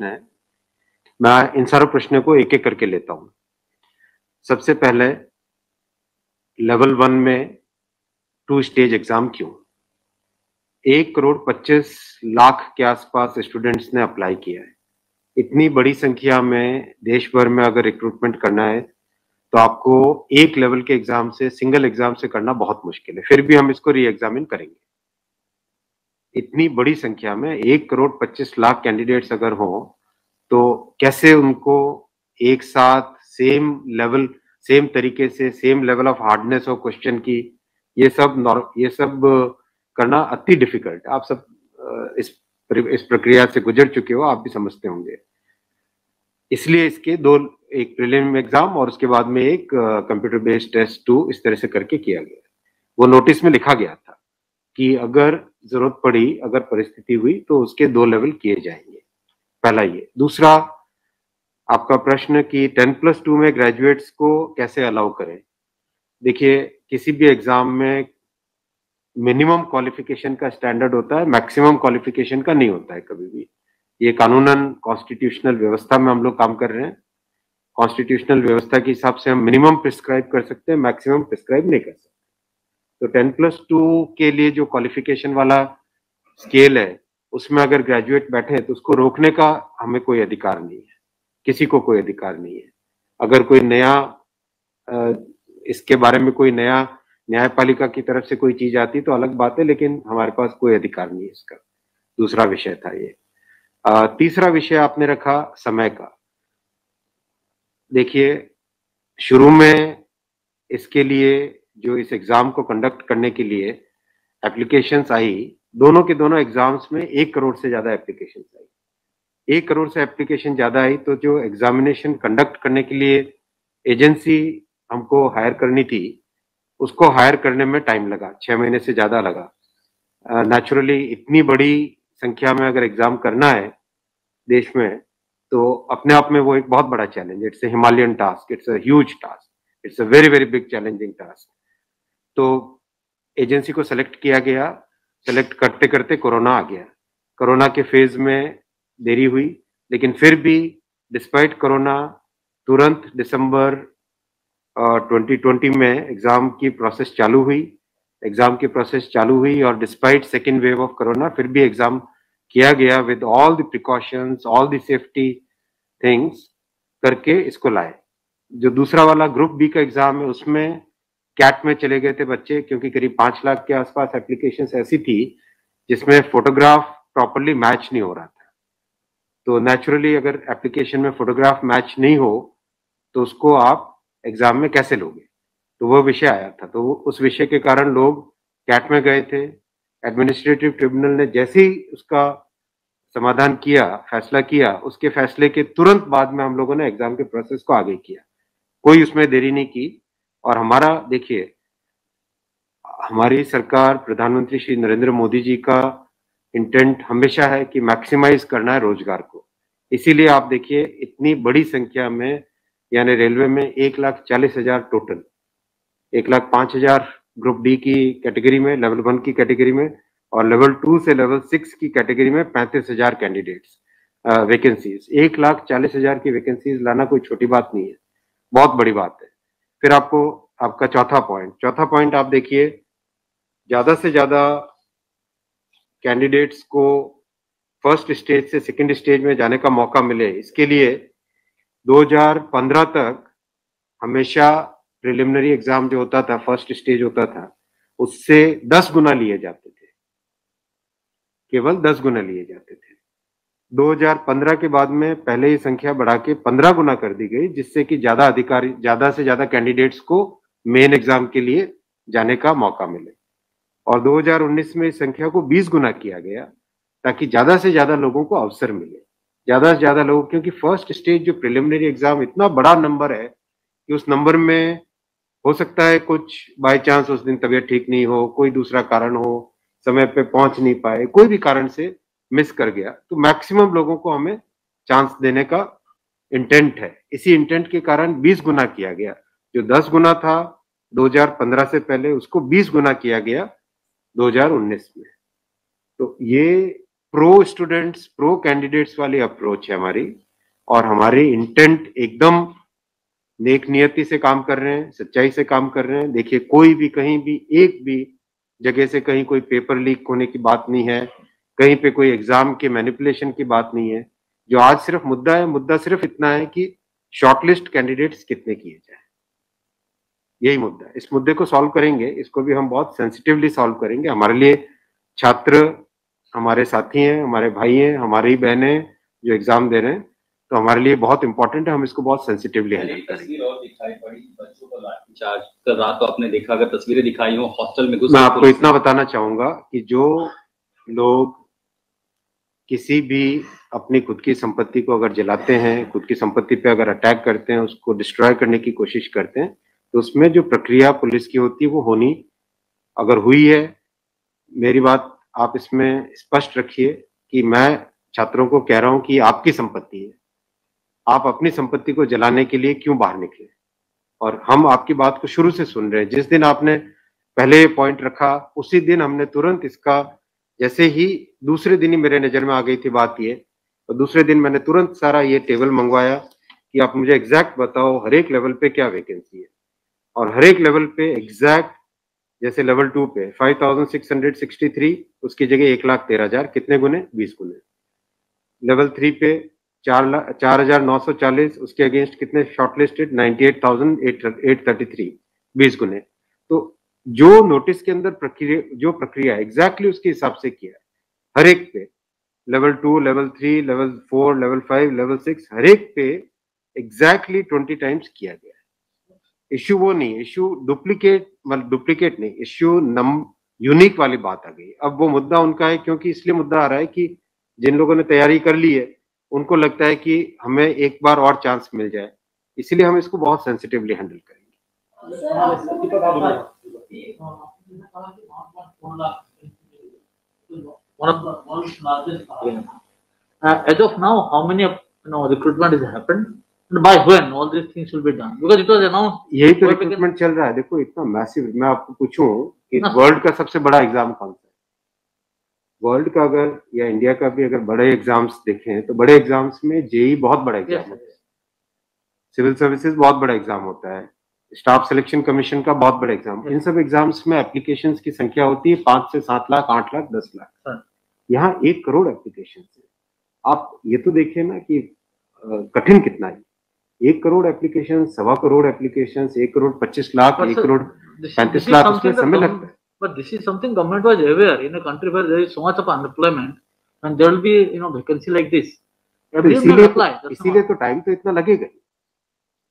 है। मैं इन सारे प्रश्नों को एक-एक करके लेता हूँ। सबसे पहले लेवल 1 में 2 स्टेज एग्ज़ाम क्यों? 1 करोड़ 25 लाख के आसपास स्टूडेंट्स ने अप्लाई किया है। इतनी बड़ी संख्या में देश भर में अगर रिक्रूटमेंट करना है, तो आपको एक लेवल के एग्ज़ाम से, सिंगल एग्ज़ाम से करना बहुत मुश्किल है। फिर भी हम इसको री-एग्ज़ामिन करेंगे। इतनी बड़ी संख्या में 1 करोड़ 25 लाख कैंडिडेट्स अगर हों, तो कैसे उनको एक साथ सेम तरीके से same level of hardness of question की, ये सब करना अति डिफिकल्ट है। आप सब इस प्रक्रिया से गुजर चुके हो, आप भी समझते होंगे। इसलिए इसके 2, एक प्रीलिम एग्जाम और उसके बाद में एक कंप्यूटर बेस्ड टेस्ट 2 इस तरह से करके किया गया। वो नोटिस में लिखा गया था कि अगर जरूरत पड़ी, अगर परिस्थिति हुई तो उसके 2 लेवल किए जाएंगे। पहला ये। दूसरा, आपका प्रश्न कि 10+2 में ग्रेजुएट्स को कैसे अलाउ करें? देखिए, किसी भी एग्जाम में मिनिमम क्वालिफिकेशन का स्टैंडर्ड होता है, मैक्सिमम क्वालिफिकेशन का नहीं होता है कभी भी। ये कानूनन कॉन्स्टिट्यूशनल व्यवस्था में हम लोग काम कर रहे हैं। कॉन्स्टिट्यूशनल व्यवस्था के हिसाब से हम मिनिमम प्रिस्क्राइब कर सकते हैं, मैक्सिमम प्रिस्क्राइब नहीं कर सकते। तो 10+2 के लिए जो क्वालिफिकेशन वाला स्केल है, उसमें अगर ग्रेजुएट बैठे हैं तो उसको रोकने का हमें कोई अधिकार नहीं है, किसी को कोई अधिकार नहीं है। अगर कोई नया इसके बारे में कोई नया न्यायपालिका की तरफ से कोई चीज आती तो अलग बात है, लेकिन हमारे पास कोई अधिकार नहीं है इसका। दूसरा विषय था ये। तीसरा विषय आपने रखा समय का। देखिए, शुरू में इसके लिए जो इस एग्जाम को कंडक्ट करने के लिए एप्लीकेशंस आई, दोनों के दोनों एग्जाम्स में 1 करोड़ से ज्यादा एप्लीकेशंस आई। 1 करोड़ से एप्लीकेशन ज्यादा आई, तो जो एग्जामिनेशन कंडक्ट करने के लिए एजेंसी हमको हायर करनी थी, उसको हायर करने में टाइम लगा, 6 महीने से ज्यादा लगा। नेचुरली इतनी बड़ी संख्या में अगर एग्जाम करना है देश में, तो अपने आप में वो एक बहुत बड़ा challenge. It's a Himalayan task, it's a huge task, it's a very very big challenging task. तो एजेंसी को सेलेक्ट किया गया। सेलेक्ट करते करते कोरोना आ गया। कोरोना के फेज में देरी हुई, लेकिन फिर भी डिस्पाइट कोरोना तुरंत दिसंबर 2020 में एग्जाम की प्रोसेस चालू हुई। एग्जाम की प्रोसेस चालू हुई और despite second wave of corona फिर भी एग्जाम किया गया with all the precautions, all the safety things करके इसको लाए। जो दूसरा वाला ग्रुप बी का एग्जाम है, उसमें कैट में चले गए थे बच्चे, क्योंकि करीब 5 लाख के आसपास एप्लीकेशंस ऐसी थी जिसमें फोटोग्राफ प्रॉपरली मैच नहीं हो रहा था। तो नेचुरली अगर एप्लीकेशन में फोटोग्राफ मैच नहीं हो तो उसको आप एग्जाम में कैसे लोगे? तो वो विषय आया था। तो उस विषय के कारण लोग कैट में गए थे। एडमिनिस्ट्रेटिव ट्रिब्यूनल ने जैसे ही उसका समाधान किया, फैसला किया, उसके फैसले के तुरंत बाद में हम लोगों ने एग्जाम के प्रोसेस को आगे किया। कोई उसमें देरी नहीं की। और हमारा, देखिए, हमारी सरकार, प्रधानमंत्री श्री नरेंद्र मोदी जी का इंटेंट हमेशा है कि मैक्सिमाइज करना है रोजगार को। इसीलिए आप देखिए, इतनी बड़ी संख्या में, यानी रेलवे में 1,40,000 टोटल, 1,05,000 ग्रुप डी की कैटेगरी में, लेवल 1 की कैटेगरी में, और लेवल 2 से लेवल 6 की कैटेगरी में 35,000 कैंडिडेट्स वैकेंसीज। 1,40,000 की वैकेंसीज लाना कोई छोटी बात नहीं है, बहुत बड़ी बात है। फिर आपको आपका चौथा पॉइंट आप देखिए, ज्यादा से ज्यादा कैंडिडेट्स को फर्स्ट स्टेज से सेकंड स्टेज में जाने का मौका मिले, इसके लिए 2015 तक हमेशा प्रिलिमिनरी एग्जाम जो होता था, फर्स्ट स्टेज होता था, उससे 10 गुना लिए जाते थे, केवल 10 गुना लिए जाते थे। 2015 के बाद में पहले ही संख्या बढ़ा के 15 गुना कर दी गई, जिससे कि ज्यादा से ज्यादा कैंडिडेट्स को मेन एग्जाम के लिए जाने का मौका मिले। और 2019 में इस संख्या को 20 गुना किया गया, ताकि ज्यादा से ज्यादा लोगों को अवसर मिले, ज्यादा से ज्यादा लोग, क्योंकि फर्स्ट स्टेज जो प्रिलिमिनरी एग्जाम इतना बड़ा नंबर है कि उस नंबर में हो सकता है कुछ बाय चांस उस दिन तबीयत ठीक नहीं हो, कोई दूसरा कारण हो, समय पे पहुंच नहीं पाए, कोई भी कारण से मिस कर गया, तो मैक्सिमम लोगों को हमें चांस देने का इंटेंट है। इसी इंटेंट के कारण 20 गुना किया गया। जो 10 गुना था 2015 से पहले, उसको 20 गुना किया गया 2019 में। तो ये प्रो स्टूडेंट्स, प्रो कैंडिडेट्स वाली अप्रोच है हमारी, और हमारी इंटेंट एकदम नेक नियति से काम कर रहे हैं, सच्चाई से काम कर रहे हैं। देखिए, कोई भी कहीं भी एक भी जगह से कहीं कोई पेपर लीक होने की बात नहीं है, कहीं पे कोई एग्जाम के मैनिपुलेशन की बात नहीं है। जो आज सिर्फ मुद्दा है, मुद्दा सिर्फ इतना है कि शॉर्टलिस्ट कैंडिडेट्स कितने किए जाए, यही मुद्दा है। इस मुद्दे को सॉल्व करेंगे, इसको भी हम बहुत सेंसिटिवली सॉल्व करेंगे। हमारे लिए छात्र हमारे साथी हैं, हमारे भाई हैं, हमारी बहनें जो एग्जाम दे रहे हैं, तो हमारे लिए बहुत इंपॉर्टेंट है, हम इसको बहुत सेंसिटिवली हैंडल करेंगे। और दिखाई पड़ी बच्चों को लाठीचार्ज कर रहा, तो आपने देखा, अगर तस्वीरें दिखाई हो हॉस्टल में घुस। मैं आपको इतना बताना चाहूंगा कि जो लोग किसी भी अपनी खुद की संपत्ति को अगर जलाते हैं, खुद की संपत्ति पे अगर अटैक करते हैं, उसको डिस्ट्रॉय करने की कोशिश करते हैं, तो उसमें जो प्रक्रिया पुलिस की होती है वो होनी, अगर हुई है, मेरी बात आप इसमें स्पष्ट रखिए कि मैं छात्रों को कह रहा हूं कि आपकी संपत्ति है, आप अपनी संपत्ति को जलाने के लिए क्यों बाहर निकले। और हम आपकी बात को शुरू से सुन रहे हैं। जिस दिन आपने पहले पॉइंट रखा, उसी दिन हमने तुरंत इसका, जैसे ही दूसरे दिन ही मेरे नजर में आ गई थी बात ये, और दूसरे दिन मैंने तुरंत सारा ये टेबल मंगवाया कि आप मुझे एग्जैक्ट बताओ हर एक लेवल पे क्या वैकेंसी है, और हर एक लेवल पे एग्जैक्ट, जैसे लेवल 2 पे 5663, उसकी जगह 1,13,000, कितने गुने? 20 गुने। लेवल 3 पे 4,940, उसके अगेंस्ट कितने शॉर्टलिस्टेड? 98,833, 20 गुने। तो जो नोटिस के अंदर प्रक्रिया एग्जैक्टली उसके हिसाब से किया है, हर एक पे, level 2, level 3, level 4, level 5, level 6, हर एक पे एग्जैक्टली 20 टाइम्स किया गया है। इश्यू वो नहीं, इश्यू डुप्लीकेट नहीं, इश्यू यूनिक वाली बात आ गई। अब वो मुद्दा उनका है, क्योंकि इसलिए मुद्दा आ रहा है कि जिन लोगों ने तैयारी कर ली है, उनको लगता है कि हमें एक बार और चांस मिल जाए, इसीलिए हम इसको बहुत सेंसिटिवली हैंडल करेंगे। As of now, how many recruitment has happened? And by when all these things will be done? Because it was announced. यही तो रिक्रूटमेंट चल रहा है। देखो, इतना मैसिव, मैं आपको पूछूं कि वर्ल्ड का सबसे बड़ा एग्जाम कौन सा है? वर्ल्ड का अगर, या इंडिया का भी अगर बड़े एग्जाम्स देखें, तो बड़े एग्जाम्स में जेई बहुत बड़ा एग्जाम होता है, सिविल सर्विसेज बहुत बड़ा एग्जाम होता है, स्टाफ सिलेक्शन कमीशन का बहुत बड़ा एग्जाम। इन सब एग्जाम्स में एप्लीकेशंस की संख्या होती है 5 से 7 लाख, 8 लाख, 10 लाख। यहाँ 1 करोड़ एप्लीकेशन है। आप ये तो देखिए ना कि कठिन कितना है। 1 करोड़ एप्लीकेशन, 1.25 करोड़ एप्लीकेशन, 1 करोड़ 25 लाख, 1 करोड़ 35 लाख, उसमें समय लगता है। But this is something government was aware in a country where there is so much of unemployment, and there will be vacancy like this. इसीलिए तो टाइम तो इतना लगेगा।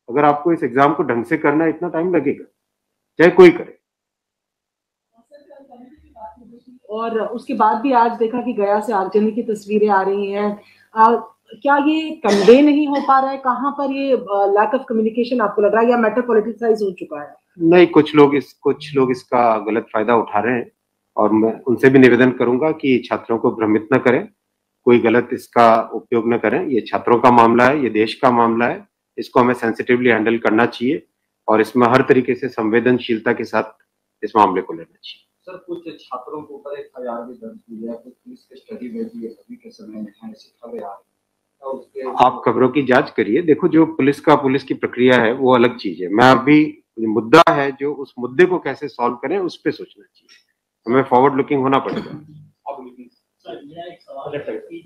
अगर आपको इस एग्जाम को ढंग से करना है, इतना टाइम लगेगा, चाहे कोई करे। और उसके बाद भी आज देखा कि गया से आगजनी की तस्वीरें आ रही हैं। क्या ये कन्वे नहीं हो पा रहा है? कहाँ पर ये लैक ऑफ कम्युनिकेशन आपको लग रहा है, या मैटर पॉलिटिसाइज हो चुका है? नहीं, कुछ लोग इसका गलत फायदा उठा रहे हैं, और मैं उनसे भी निवेदन करूंगा कि छात्रों को भ्रमित न करें, कोई गलत इसका उपयोग न करें। ये छात्रों का मामला है, ये देश का मामला है, इसको हमें सेंसिटिवली हैंडल करना चाहिए, और इसमें हर तरीके से संवेदनशीलता के साथ इस मामले को लेना चाहिए। सर, कुछ छात्रों के ऊपर FIR भी दर्ज हुई है, कुछ पुलिस की स्टडी में भी अभी के समय में है, ऐसी खबरें आ रही हैं। आप खबरों की जांच करिए। देखो, जो पुलिस की प्रक्रिया है वो अलग चीज है। मैं अभी मुद्दा है, जो उस मुद्दे को कैसे सॉल्व करें उस पर सोचना चाहिए, हमें फॉरवर्ड लुकिंग होना पड़ेगा।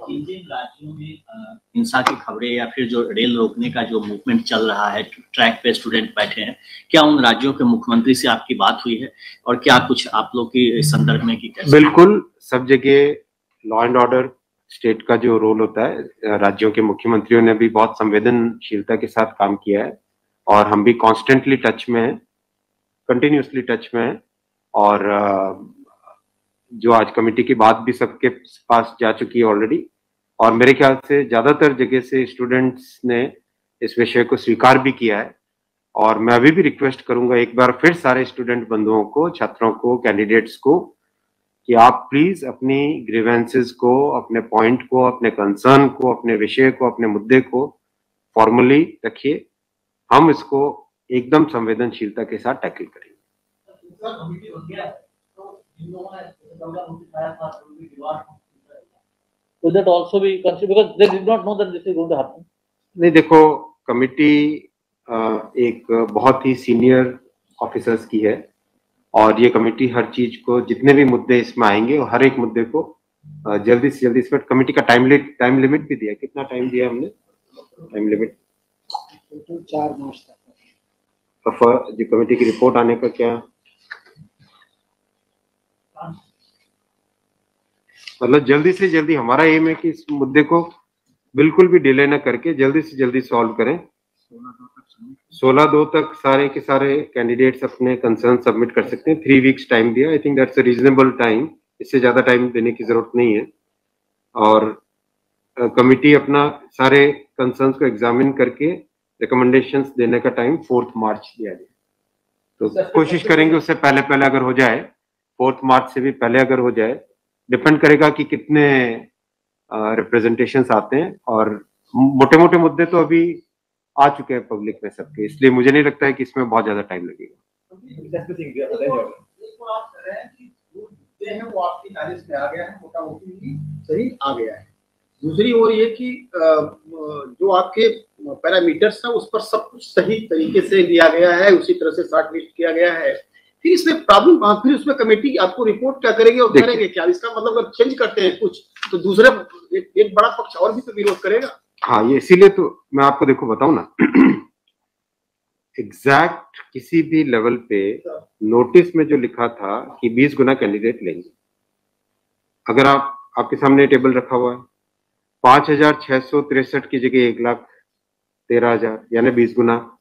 जिन राज्यों में हिंसा की खबरें या फिर जो रेल रोकने का जो मूवमेंट चल रहा है, ट्रैक पे स्टूडेंट बैठे हैं, क्या उन राज्यों के मुख्यमंत्री से आपकी बात हुई है, और क्या कुछ आप लोग की संदर्भ में की? बिल्कुल, सब जगह लॉ एंड ऑर्डर स्टेट का जो रोल होता है, राज्यों के मुख्यमंत्रियों ने भी बहुत संवेदनशीलता के साथ काम किया है, और हम भी कॉन्स्टेंटली टच में हैं, कंटिन्यूसली टच में हैं। और जो आज कमेटी की बात भी सबके पास जा चुकी है ऑलरेडी, और मेरे ख्याल से ज्यादातर जगह से स्टूडेंट्स ने इस विषय को स्वीकार भी किया है। और मैं अभी भी रिक्वेस्ट करूंगा एक बार फिर सारे स्टूडेंट बंधुओं को, छात्रों को, कैंडिडेट्स को, कि आप प्लीज अपनी ग्रीवेंसेस को, अपने पॉइंट को, अपने कंसर्न को, अपने विषय को, अपने मुद्दे को फॉर्मली रखिए। हम इसको एकदम संवेदनशीलता के साथ टैकल करेंगे। Will that also be considered because they did not know that this is going to happen? नहीं, देखो कमिटी एक बहुत ही सीनियर ऑफिसर्स की है और ये कमेटी हर चीज को, जितने भी मुद्दे इसमें आएंगे और हर एक मुद्दे को जल्दी से जल्दी, इसमें कमेटी का टाइम लिमिट भी दिया। कितना टाइम दिया हमने? टाइम लिमिट 4 मार्च तक। जो कमेटी की रिपोर्ट आने का क्या मतलब, जल्दी से जल्दी हमारा एम है कि इस मुद्दे को बिल्कुल भी डिले न करके जल्दी से जल्दी सॉल्व करें। 16/2 तक सारे के सारे कैंडिडेट्स अपने कंसर्न सबमिट कर सकते हैं। 3 वीक्स टाइम दिया, I think that's a reasonable time, इससे ज्यादा टाइम देने की जरूरत नहीं है। और कमिटी अपना सारे कंसर्न्स को एग्जामिन करके रिकमेंडेशंस देने का टाइम 4 मार्च दिया गया। तो कोशिश करेंगे उससे पहले अगर हो जाए, 4 मार्च से भी पहले अगर हो जाए। डिपेंड करेगा कि कितने रिप्रेजेंटेशंस आते हैं, और मोटे मोटे मुद्दे तो अभी आ चुके हैं पब्लिक में सबके, इसलिए मुझे नहीं लगता है कि इसमें बहुत ज्यादा टाइम लगेगा। वो आपकी नॉलेज में आ गया है, मोटा मोटी सही आ गया है। दूसरी ओर ये कि जो आपके पैरामीटर्स हैं उस पर सब कुछ सही तरीके से लिया गया है, उसी तरह से शॉर्ट लिस्ट किया गया है। फिर इसमें प्रॉब्लम, फिर उसमें कमेटी आपको रिपोर्ट क्या करेगी और करेंगे क्या? इसका मतलब अगर चेंज करते हैं कुछ तो दूसरे एक बड़ा पक्ष और भी तो विरोध करेगा। हाँ, ये इसीलिए तो मैं आपको देखो बताऊं ना, एग्जैक्ट किसी भी लेवल पे नोटिस में जो लिखा था कि 20 गुना कैंडिडेट लेंगे, अगर आपके सामने टेबल रखा हुआ है, 5,663 की जगह 1,13,000 यानी 20 गुना,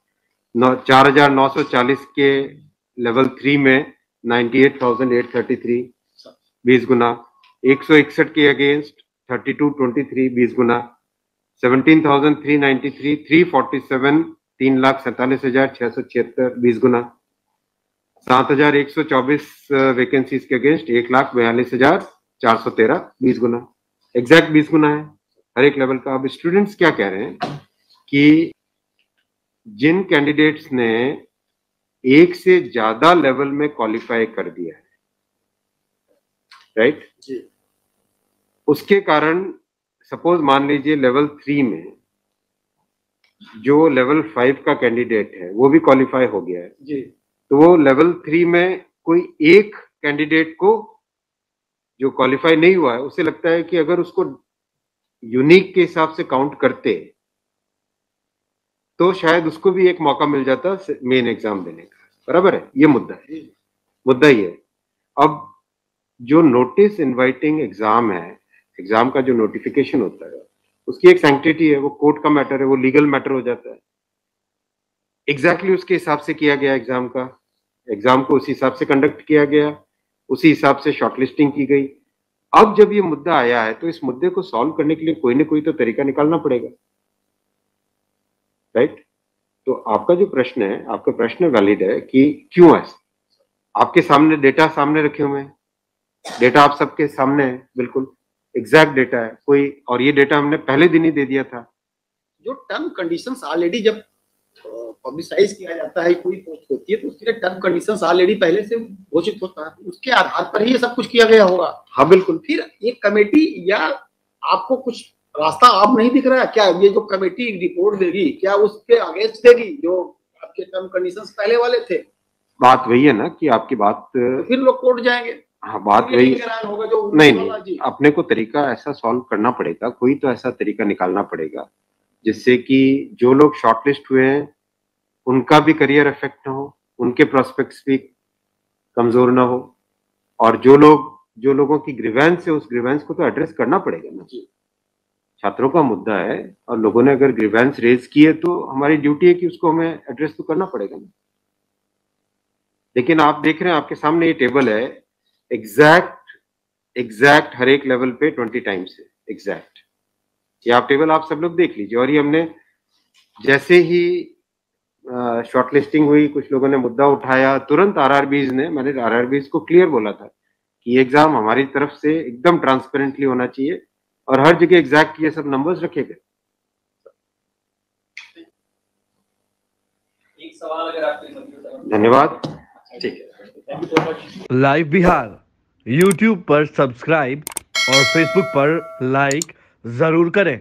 4,940 के लेवल 3 में 98,833 20 गुना, 161 के अगेंस्ट 3223 20 गुना, 17,393 347 3,47,676 20 गुना, 7,124 वैकेंसीज के अगेंस्ट 1,42,413 20 गुना, एग्जैक्ट 20 गुना है हर एक लेवल का। अब स्टूडेंट्स क्या कह रहे हैं कि जिन कैंडिडेट्स ने एक से ज्यादा लेवल में क्वालिफाई कर दिया है, राइट, उसके कारण सपोज मान लीजिए लेवल 3 में जो लेवल 5 का कैंडिडेट है वो भी क्वालिफाई हो गया है जी, तो वो लेवल 3 में कोई एक कैंडिडेट को जो क्वालिफाई नहीं हुआ है, उसे लगता है कि अगर उसको यूनिक के हिसाब से काउंट करते तो शायद उसको भी एक मौका मिल जाता मेन एग्जाम देने का। बराबर है, ये मुद्दा है, मुद्दा ही है। अब जो नोटिस इनवाइटिंग एग्जाम है, एग्जाम का जो नोटिफिकेशन होता है उसकी एक सैंक्टिटी है, वो कोर्ट का मैटर है, वो लीगल मैटर हो जाता है। एग्जैक्टली उसके हिसाब से किया गया एग्जाम का, एग्जाम को उसी हिसाब से कंडक्ट किया गया, उसी हिसाब से शॉर्टलिस्टिंग की गई। अब जब ये मुद्दा आया है तो इस मुद्दे को सॉल्व करने के लिए कोई ना कोई तो तरीका निकालना पड़ेगा, राइट? तो आपका जो प्रश्न है, आपका प्रश्न वैलिड है कि क्यों है। आपके सामने डेटा सामने रखे हुए हैं, डेटा आप सबके सामने है, बिल्कुल एग्जैक्ट डेटा है कोई, और ये डेटा हमने पहले दिन ही दे दिया था। जो टर्म कंडीशंस ऑलरेडी जब पब्लिसाइज किया जाता है, कोई पोस्ट होती है तो उसके लिए टर्म कंडीशंस ऑलरेडी पहले से घोषित होता है, उसके आधार पर ही ये सब कुछ किया गया होगा। हाँ बिल्कुल। फिर एक कमेटी या आपको कुछ रास्ता आप नहीं दिख रहा है क्या? ये जो कमेटी रिपोर्ट देगी क्या उसके अगेंस्ट देगी जो आपके टर्म कंडीशंस पहले वाले थे? बात वही है ना कि आपकी बात तो फिर लोग कोर्ट जाएंगे। हाँ, बात वही होगा जो नहीं, अपने को तरीका ऐसा सॉल्व करना पड़ेगा, कोई तो ऐसा तरीका निकालना पड़ेगा जिससे कि जो लोग शॉर्टलिस्ट हुए हैं उनका भी करियर इफेक्ट ना हो, उनके प्रोस्पेक्ट्स भी कमजोर ना हो, और जो लोगों की ग्रीवेंस है उस ग्रीवेंस को तो एड्रेस करना पड़ेगा ना। छात्रों का मुद्दा है और लोगों ने अगर ग्रीवेंस रेज की है तो हमारी ड्यूटी है कि उसको हमें एड्रेस तो करना पड़ेगा ना। लेकिन आप देख रहे हैं आपके सामने ये टेबल है, एग्जैक्ट हर एक लेवल पे 20 टाइम्स है एग्जैक्ट। ये आप टेबल आप सब लोग देख लीजिए। और ये हमने जैसे ही शॉर्टलिस्टिंग हुई, कुछ लोगों ने मुद्दा उठाया, तुरंत मैंने आरआरबीज को क्लियर बोला था कि एग्जाम हमारी तरफ से एकदम ट्रांसपेरेंटली होना चाहिए और हर जगह एग्जैक्ट ये सब नंबर्स रखे गए। एक सवाल अगर आपके धन्यवाद। ठीक है, लाइव बिहार YouTube पर सब्सक्राइब और फेसबुक पर लाइक जरूर करें।